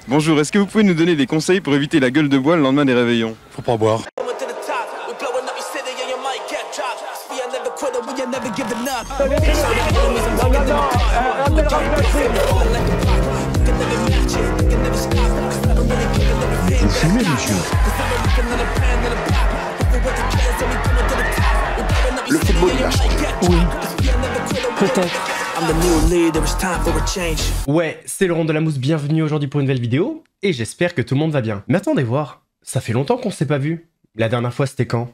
Bonjour, est-ce que vous pouvez nous donner des conseils pour éviter la gueule de bois le lendemain des réveillons? Faut pas boire. Vous fumez, monsieur? Le football, il lâche. Oui. Peut-être. Ouais, c'est Laurent de la Mousse, bienvenue aujourd'hui pour une nouvelle vidéo, et j'espère que tout le monde va bien. Mais attendez voir, ça fait longtemps qu'on s'est pas vu. La dernière fois c'était quand?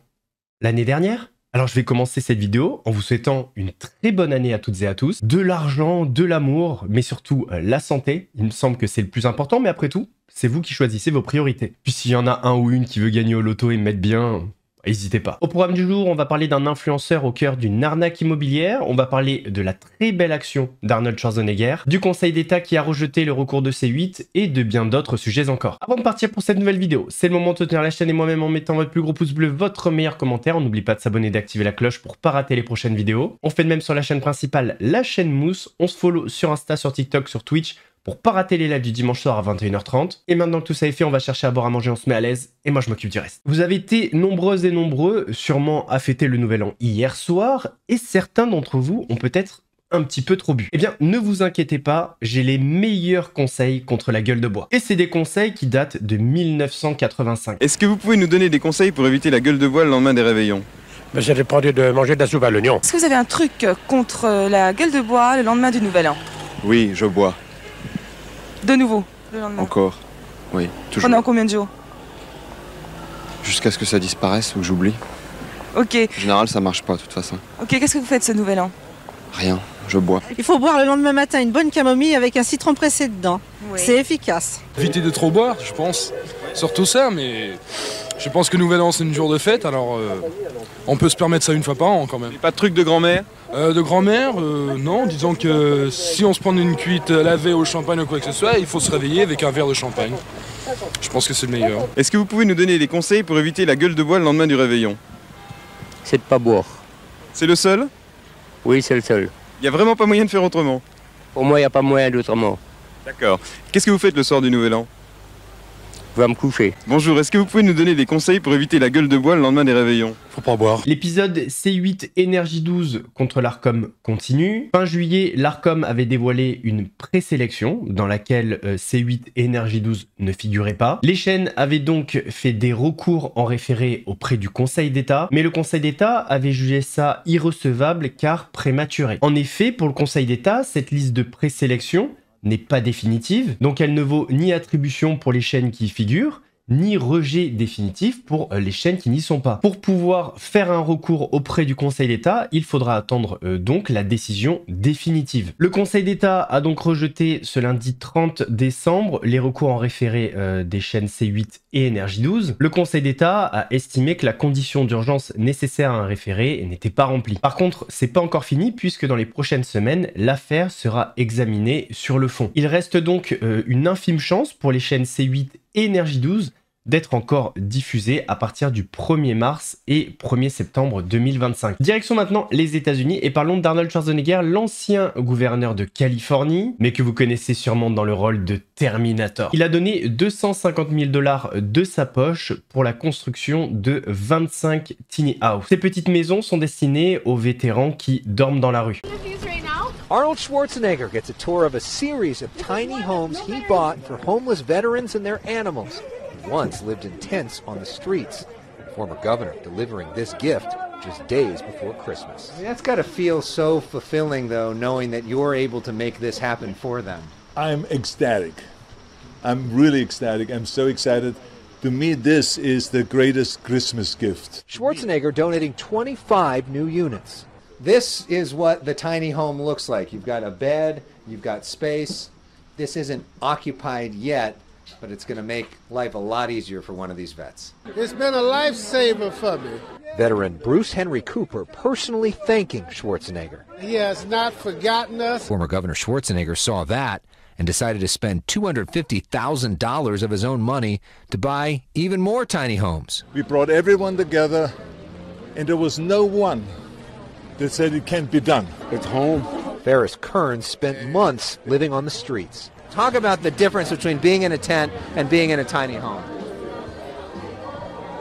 L'année dernière? Alors je vais commencer cette vidéo en vous souhaitant une très bonne année à toutes et à tous, de l'argent, de l'amour, mais surtout la santé. Il me semble que c'est le plus important, mais après tout, c'est vous qui choisissez vos priorités. Puis s'il y en a un ou une qui veut gagner au loto et me mettre bien, n'hésitez pas. Au programme du jour, on va parler d'un influenceur au cœur d'une arnaque immobilière, on va parler de la très belle action d'Arnold Schwarzenegger, du Conseil d'État qui a rejeté le recours de C8 et de bien d'autres sujets encore. Avant de partir pour cette nouvelle vidéo, c'est le moment de soutenir la chaîne et moi-même en mettant votre plus gros pouce bleu, votre meilleur commentaire. On n'oublie pas de s'abonner et d'activer la cloche pour pas rater les prochaines vidéos. On fait de même sur la chaîne principale, la chaîne Mousse. On se follow sur Insta, sur TikTok, sur Twitch, pour pas rater les lives du dimanche soir à 21h30. Et maintenant que tout ça est fait, on va chercher à boire, à manger, on se met à l'aise, et moi je m'occupe du reste. Vous avez été nombreuses et nombreux, sûrement à fêter le nouvel an hier soir, et certains d'entre vous ont peut-être un petit peu trop bu. Eh bien, ne vous inquiétez pas, j'ai les meilleurs conseils contre la gueule de bois. Et c'est des conseils qui datent de 1985. Est-ce que vous pouvez nous donner des conseils pour éviter la gueule de bois le lendemain des réveillons? J'ai répondu de manger de la soupe à l'oignon. Est-ce que vous avez un truc contre la gueule de bois le lendemain du nouvel an? Oui, je bois. De nouveau, le lendemain. Encore. Oui, toujours. Pendant combien de jours? Jusqu'à ce que ça disparaisse ou que j'oublie. Ok. En général, ça marche pas de toute façon. Ok, qu'est-ce que vous faites ce nouvel an? Rien, je bois. Il faut boire le lendemain matin une bonne camomille avec un citron pressé dedans. Oui. C'est efficace. Éviter de trop boire, je pense. Surtout ça, mais je pense que Nouvel An c'est une jour de fête, alors on peut se permettre ça une fois par an quand même. Et pas de truc de grand-mère? De grand-mère, non. Disons que si on se prend une cuite lavée au champagne ou quoi que ce soit, il faut se réveiller avec un verre de champagne. Je pense que c'est le meilleur. Est-ce que vous pouvez nous donner des conseils pour éviter la gueule de bois le lendemain du réveillon? C'est de pas boire. C'est le seul? Oui, c'est le seul. Il y a vraiment pas moyen de faire autrement? Pour moi, il n'y a pas moyen d'autrement. D'accord. Qu'est-ce que vous faites le soir du nouvel an? Je vais me coucher. Bonjour, est-ce que vous pouvez nous donner des conseils pour éviter la gueule de bois le lendemain des réveillons? Faut pas boire. L'épisode C8 Énergie 12 contre l'Arcom continue. Fin juillet, l'Arcom avait dévoilé une présélection dans laquelle C8 Énergie 12 ne figurait pas. Les chaînes avaient donc fait des recours en référé auprès du Conseil d'État, mais le Conseil d'État avait jugé ça irrecevable car prématuré. En effet, pour le Conseil d'État, cette liste de présélection n'est pas définitive, donc elle ne vaut ni attribution pour les chaînes qui y figurent, ni rejet définitif pour les chaînes qui n'y sont pas. Pour pouvoir faire un recours auprès du Conseil d'État, il faudra attendre donc la décision définitive. Le Conseil d'État a donc rejeté ce lundi 30 décembre les recours en référé des chaînes C8 et Énergie 12. Le Conseil d'État a estimé que la condition d'urgence nécessaire à un référé n'était pas remplie. Par contre, c'est pas encore fini puisque dans les prochaines semaines, l'affaire sera examinée sur le fond. Il reste donc une infime chance pour les chaînes C8 et Énergie 12 d'être encore diffusé à partir du 1er mars et 1er septembre 2025. Direction maintenant les États-Unis et parlons d'Arnold Schwarzenegger, l'ancien gouverneur de Californie, mais que vous connaissez sûrement dans le rôle de Terminator. Il a donné 250 000 $ de sa poche pour la construction de 25 tiny house. Ces petites maisons sont destinées aux vétérans qui dorment dans la rue. Arnold Schwarzenegger gets a tour of a series of tiny homes he bought for homeless veterans and their animals. He once lived in tents on the streets. The former governor delivering this gift just days before Christmas. That's got to feel so fulfilling, though, knowing that you're able to make this happen for them. I'm ecstatic. I'm really ecstatic. I'm so excited. To me, this is the greatest Christmas gift. Schwarzenegger donating 25 new units. This is what the tiny home looks like. You've got a bed, you've got space. This isn't occupied yet, but it's going to make life a lot easier for one of these vets. It's been a lifesaver for me. Veteran Bruce Henry Cooper personally thanking Schwarzenegger. He has not forgotten us. Former Governor Schwarzenegger saw that and decided to spend $250,000 of his own money to buy even more tiny homes. We brought everyone together, and there was no one that said it can't be done. It's home. Ferris Kearns spent months living on the streets. Talk about the difference between being in a tent and being in a tiny home.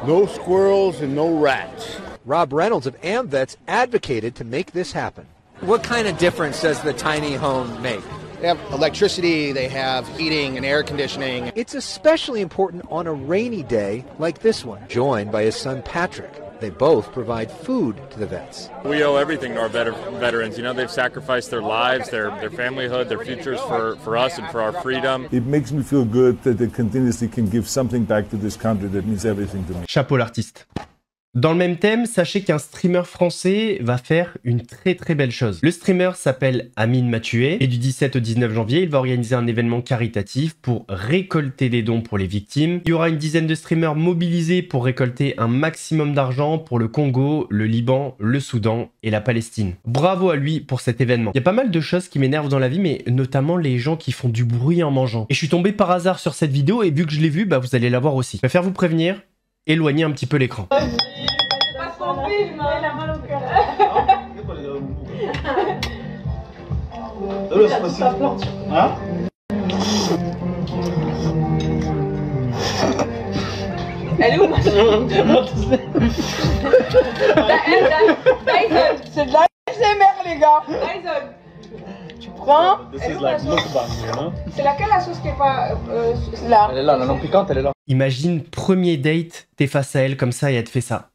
No squirrels and no rats. Rob Reynolds of AmVets advocated to make this happen. What kind of difference does the tiny home make? They have electricity, they have heating and air conditioning. It's especially important on a rainy day like this one. Joined by his son Patrick, they both provide food to the vets. We owe everything to our veterans. You know, they've sacrificed their lives, their familyhood, their futures for us and for our freedom. It makes me feel good that they continuously can give something back to this country that means everything to me. Chapeau l'artiste. Dans le même thème, sachez qu'un streamer français va faire une très belle chose. Le streamer s'appelle Amine Mathuet et du 17 au 19 janvier, il va organiser un événement caritatif pour récolter des dons pour les victimes. Il y aura une dizaine de streamers mobilisés pour récolter un maximum d'argent pour le Congo, le Liban, le Soudan et la Palestine. Bravo à lui pour cet événement. Il y a pas mal de choses qui m'énervent dans la vie, mais notamment les gens qui font du bruit en mangeant. Et je suis tombé par hasard sur cette vidéo et vu que je l'ai vue, bah vous allez la voir aussi. Je préfère vous prévenir, éloignez un petit peu l'écran. Elle est où ma C'est de la SMR les gars. Tu prends. C'est laquelle la sauce qui est pas là? Elle est là, la non piquante, elle est là. Imagine, premier date, t'es face à elle comme ça et elle te fait ça.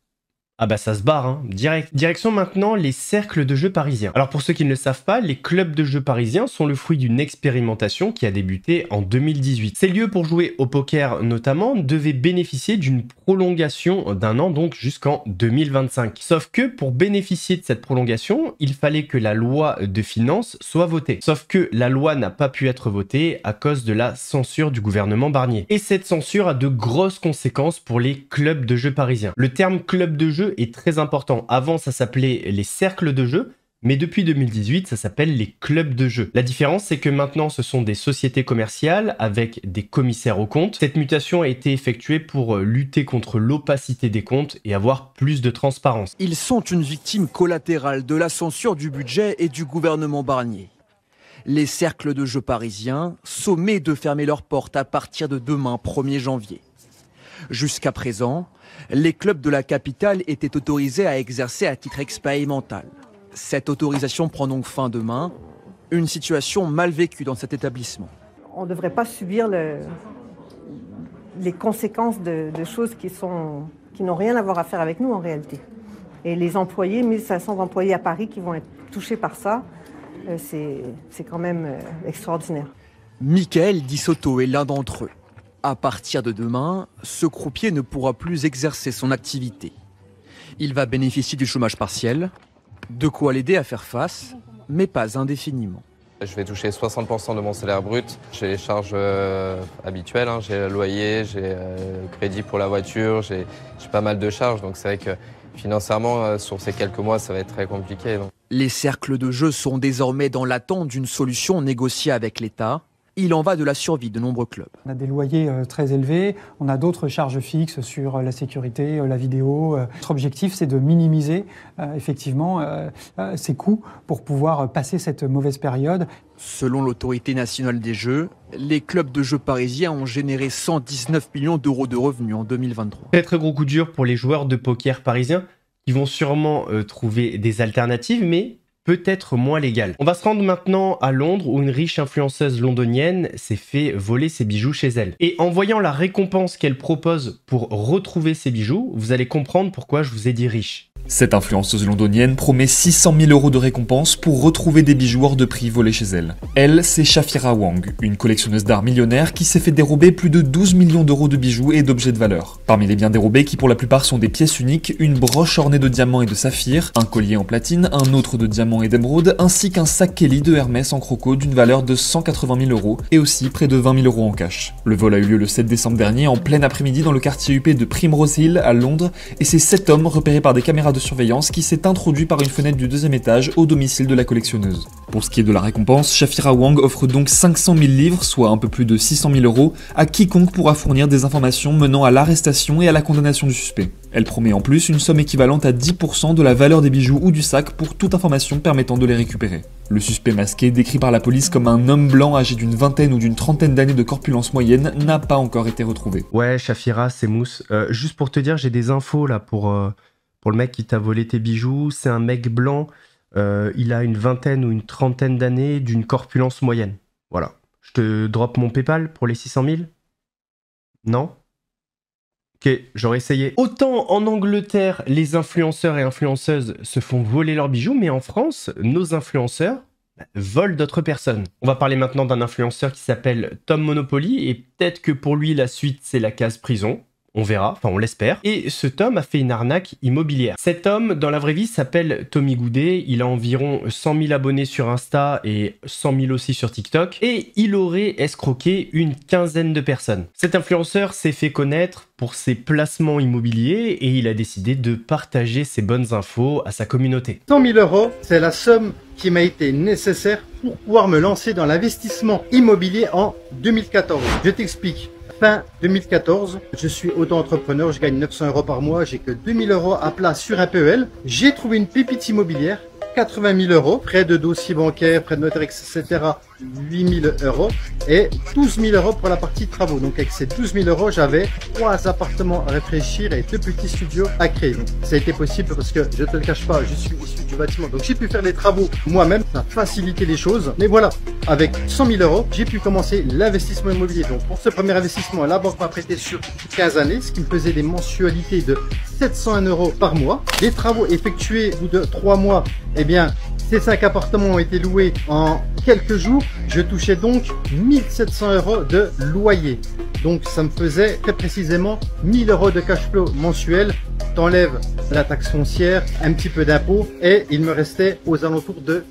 Ah bah ça se barre, hein, direct. Direction maintenant les cercles de jeux parisiens. Alors pour ceux qui ne le savent pas, les clubs de jeux parisiens sont le fruit d'une expérimentation qui a débuté en 2018. Ces lieux pour jouer au poker notamment devaient bénéficier d'une prolongation d'un an, donc jusqu'en 2025. Sauf que pour bénéficier de cette prolongation, il fallait que la loi de finances soit votée. Sauf que la loi n'a pas pu être votée à cause de la censure du gouvernement Barnier. Et cette censure a de grosses conséquences pour les clubs de jeux parisiens. Le terme club de jeu est très important. Avant, ça s'appelait les cercles de jeu, mais depuis 2018, ça s'appelle les clubs de jeu. La différence, c'est que maintenant, ce sont des sociétés commerciales avec des commissaires aux comptes. Cette mutation a été effectuée pour lutter contre l'opacité des comptes et avoir plus de transparence. Ils sont une victime collatérale de la censure du budget et du gouvernement Barnier. Les cercles de jeu parisiens, sommés de fermer leurs portes à partir de demain, 1er janvier. Jusqu'à présent, les clubs de la capitale étaient autorisés à exercer à titre expérimental. Cette autorisation prend donc fin demain, une situation mal vécue dans cet établissement. On ne devrait pas subir les conséquences de choses qui n'ont rien à voir à faire avec nous en réalité. Et les employés, 1500 employés à Paris qui vont être touchés par ça, c'est quand même extraordinaire. Michael Di Sotto est l'un d'entre eux. À partir de demain, ce croupier ne pourra plus exercer son activité. Il va bénéficier du chômage partiel, de quoi l'aider à faire face, mais pas indéfiniment. Je vais toucher 60% de mon salaire brut. J'ai les charges habituelles, hein. J'ai le loyer, j'ai le crédit pour la voiture, j'ai pas mal de charges. Donc c'est vrai que financièrement, sur ces quelques mois, ça va être très compliqué. Donc. Les cercles de jeu sont désormais dans l'attente d'une solution négociée avec l'État. Il en va de la survie de nombreux clubs. On a des loyers très élevés, on a d'autres charges fixes sur la sécurité, la vidéo. Notre objectif, c'est de minimiser effectivement ces coûts pour pouvoir passer cette mauvaise période. Selon l'autorité nationale des jeux, les clubs de jeux parisiens ont généré 119 millions d'euros de revenus en 2023. Très gros coup dur pour les joueurs de poker parisiens qui vont sûrement trouver des alternatives, mais peut-être moins légal. On va se rendre maintenant à Londres où une riche influenceuse londonienne s'est fait voler ses bijoux chez elle. Et en voyant la récompense qu'elle propose pour retrouver ses bijoux, vous allez comprendre pourquoi je vous ai dit riche. Cette influenceuse londonienne promet 600 000 € de récompense pour retrouver des bijoux hors de prix volés chez elle. Elle, c'est Shafira Wang, une collectionneuse d'art millionnaire qui s'est fait dérober plus de 12 millions d'euros de bijoux et d'objets de valeur. Parmi les biens dérobés, qui pour la plupart sont des pièces uniques, une broche ornée de diamants et de saphirs, un collier en platine, un autre de diamants et d'émeraude, ainsi qu'un sac Kelly de Hermès en croco d'une valeur de 180 000 € et aussi près de 20 000 € en cash. Le vol a eu lieu le 7 décembre dernier en plein après-midi dans le quartier huppé de Primrose Hill à Londres et c'est 7 hommes repérés par des caméras de surveillance qui s'est introduit par une fenêtre du 2e étage au domicile de la collectionneuse. Pour ce qui est de la récompense, Shafira Wang offre donc 500 000 livres, soit un peu plus de 600 000 €, à quiconque pourra fournir des informations menant à l'arrestation et à la condamnation du suspect. Elle promet en plus une somme équivalente à 10% de la valeur des bijoux ou du sac pour toute information permettant de les récupérer. Le suspect masqué, décrit par la police comme un homme blanc âgé d'une vingtaine ou d'une trentaine d'années de corpulence moyenne, n'a pas encore été retrouvé. Ouais, Shafira, c'est Mousse. Juste pour te dire, j'ai des infos là pour le mec qui t'a volé tes bijoux. C'est un mec blanc, il a une vingtaine ou une trentaine d'années, d'une corpulence moyenne. Voilà. Je te drop mon PayPal pour les 600 000 ? Non ? Ok, j'aurais essayé. Autant en Angleterre, les influenceurs et influenceuses se font voler leurs bijoux, mais en France, nos influenceurs volent d'autres personnes. On va parler maintenant d'un influenceur qui s'appelle Tom Monopoly, et peut-être que pour lui, la suite, c'est la case prison. On verra, enfin on l'espère. Et ce Tom a fait une arnaque immobilière. Cet homme, dans la vraie vie, s'appelle Tommy Goudet. Il a environ 100 000 abonnés sur Insta et 100 000 aussi sur TikTok. Et il aurait escroqué une quinzaine de personnes. Cet influenceur s'est fait connaître pour ses placements immobiliers et il a décidé de partager ses bonnes infos à sa communauté. 100 000 €, c'est la somme qui m'a été nécessaire pour pouvoir me lancer dans l'investissement immobilier en 2014. Je t'explique. Fin 2014, je suis auto-entrepreneur, je gagne 900 € par mois, j'ai que 2000 € à plat sur un PEL. J'ai trouvé une pépite immobilière, 80 000 €, frais de dossier bancaire, frais de notaire, etc. 8 000 € et 12 000 € pour la partie travaux. Donc avec ces 12 000 €, j'avais 3 appartements à réfléchir et 2 petits studios à créer. Donc, ça a été possible parce que je te le cache pas, je suis issu du bâtiment. Donc j'ai pu faire les travaux moi-même, ça a facilité les choses. Mais voilà, avec 100 000 €, j'ai pu commencer l'investissement immobilier. Donc pour ce premier investissement, la banque m'a prêté sur 15 années, ce qui me faisait des mensualités de 701 € par mois. Les travaux effectués au bout de 3 mois, eh bien, ces 5 appartements ont été loués en quelques jours. Je touchais donc 1700 € de loyer. Donc ça me faisait très précisément 1000 € de cash flow mensuel. T'enlèves la taxe foncière, un petit peu d'impôt et il me restait aux alentours de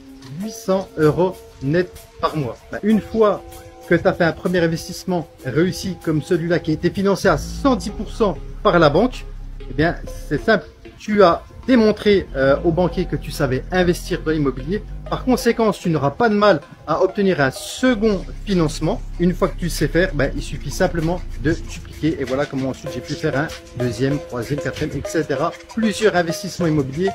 800 € net par mois. Une fois que tu as fait un premier investissement réussi comme celui-là qui a été financé à 110% par la banque, eh bien c'est simple, tu as démontré au banquier que tu savais investir dans l'immobilier. Par conséquent, tu n'auras pas de mal à obtenir un second financement. Une fois que tu sais faire, il suffit simplement de dupliquer. Et voilà comment ensuite j'ai pu faire un deuxième, troisième, quatrième, etc. Plusieurs investissements immobiliers,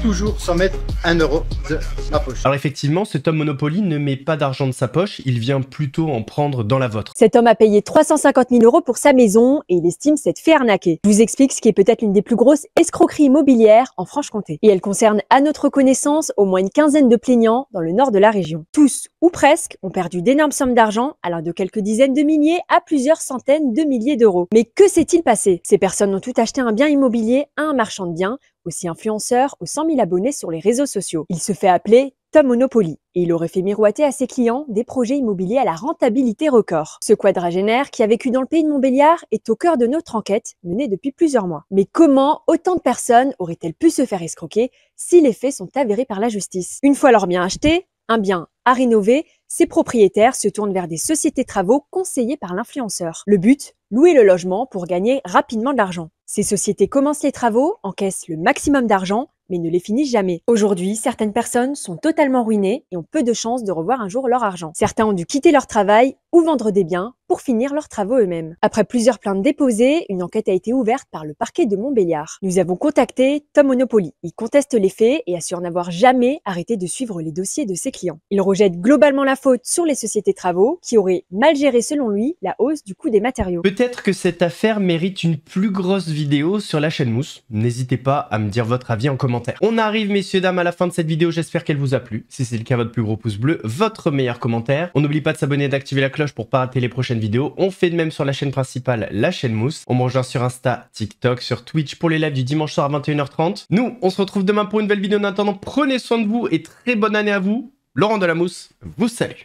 toujours sans mettre 1 € de ma poche. Alors effectivement, cet homme Monopoly ne met pas d'argent de sa poche, il vient plutôt en prendre dans la vôtre. Cet homme a payé 350 000 € pour sa maison et il estime s'être fait arnaquer. Je vous explique ce qui est peut-être l'une des plus grosses escroqueries immobilières en Franche-Comté. Et elle concerne à notre connaissance au moins une quinzaine de plaignants dans le nord de la région. Tous, ou presque, ont perdu d'énormes sommes d'argent, allant de quelques dizaines de milliers à plusieurs centaines de milliers d'euros. Mais que s'est-il passé? Ces personnes ont tout acheté un bien immobilier à un marchand de biens, aussi influenceur aux 100 000 abonnés sur les réseaux sociaux. Il se fait appeler Tom Monopoly et il aurait fait miroiter à ses clients des projets immobiliers à la rentabilité record. Ce quadragénaire qui a vécu dans le pays de Montbéliard est au cœur de notre enquête menée depuis plusieurs mois. Mais comment autant de personnes auraient-elles pu se faire escroquer si les faits sont avérés par la justice? Une fois leur bien acheté, un bien à rénover, ses propriétaires se tournent vers des sociétés de travaux conseillées par l'influenceur. Le but, louer le logement pour gagner rapidement de l'argent. Ces sociétés commencent les travaux, encaissent le maximum d'argent, mais ne les finissent jamais. Aujourd'hui, certaines personnes sont totalement ruinées et ont peu de chances de revoir un jour leur argent. Certains ont dû quitter leur travail ou vendre des biens pour finir leurs travaux eux-mêmes. Après plusieurs plaintes déposées, une enquête a été ouverte par le parquet de Montbéliard. Nous avons contacté Tom Monopoly. Il conteste les faits et assure n'avoir jamais arrêté de suivre les dossiers de ses clients. Il rejette globalement la faute sur les sociétés de travaux qui auraient mal géré selon lui la hausse du coût des matériaux. Peut-être que cette affaire mérite une plus grosse vidéo sur la chaîne Mousse. N'hésitez pas à me dire votre avis en commentaire. On arrive messieurs dames à la fin de cette vidéo, j'espère qu'elle vous a plu. Si c'est le cas, votre plus gros pouce bleu, votre meilleur commentaire. On n'oublie pas de s'abonner et d'activer la cloche pour pas rater les prochaines vidéos. On fait de même sur la chaîne principale, la chaîne Mousse. On me rejoint sur Insta, TikTok, sur Twitch pour les lives du dimanche soir à 21 h 30. Nous, on se retrouve demain pour une nouvelle vidéo. En attendant, prenez soin de vous et très bonne année à vous. Laurent de la Mousse vous salue.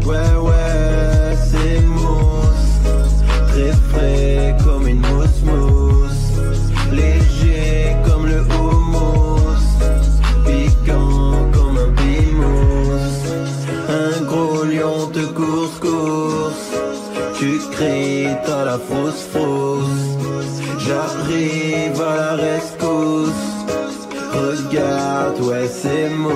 Ouais, c'est mousse, très frais comme une mousse, léger comme le houmous, piquant comme un bimous, un gros lion te course, tu cries, t'as la fausse, j'arrive à la rescousse, regarde, ouais c'est mousse.